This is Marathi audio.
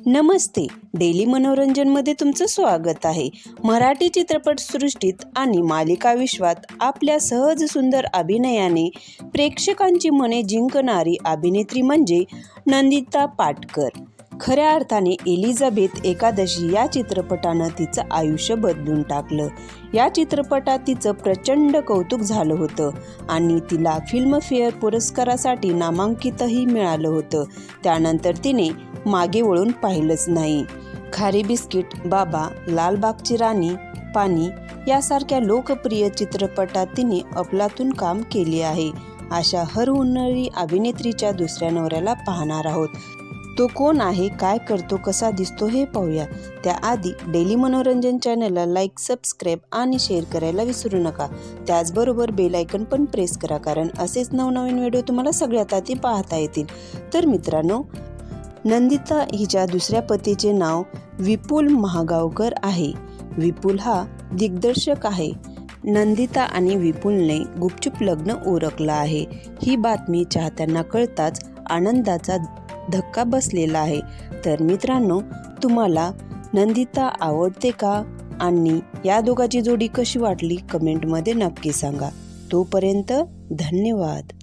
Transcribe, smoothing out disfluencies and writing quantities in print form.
नमस्ते, डेली मनोरंजनमध्ये तुमचं स्वागत आहे. मराठी चित्रपटसृष्टीत आणि मालिका विश्वात आपल्या सहज सुंदर अभिनयाने प्रेक्षकांची मने जिंकणारी अभिनेत्री म्हणजे नंदिता पाटकर. खऱ्या अर्थाने एलिझाबेथ एकादशी या चित्रपटानं तिचं आयुष्य बदलून टाकलं. या चित्रपटात तिचं प्रचंड कौतुक झालं होतं आणि तिला फिल्मफेअर पुरस्कारासाठी नामांकितही मिळालं होतं. त्यानंतर तिने मागे वळून पाहिलंच नाही. खारी बिस्किट, बाबा, लालबागची राणी, पाणी यासारख्या लोकप्रिय चित्रपटात तिने अफलातून काम केले आहे. अशा हरहुन्नरी अभिनेत्रीच्या दुसऱ्या नवऱ्याला पाहणार आहोत. तो कोण आहे, काय करतो, कसा दिसतो हे पाहूया. त्याआधी डेली मनोरंजन चॅनलला लाईक, सबस्क्राईब आणि शेअर करायला विसरू नका. त्याचबरोबर बेल आयकन पण प्रेस करा, कारण असेच नवनवीन व्हिडिओ तुम्हाला सगळ्यात आधी पाहता येतील. तर मित्रांनो, नंदिता हिच्या दुसऱ्या पतीचे नाव विपुल महागावकर आहे. विपुल हा दिग्दर्शक आहे. नंदिता आणि विपुलने गुपचूप लग्न उरकलं आहे. ही बातमी चाहत्यांना कळताच आनंदाचा धक्का बसलेला आहे. तर मित्रांनो, तुम्हाला नंदिता आवडते का आणि या दोघांची जोडी कशी वाटली कमेंटमध्ये नक्की सांगा. तोपर्यंत धन्यवाद.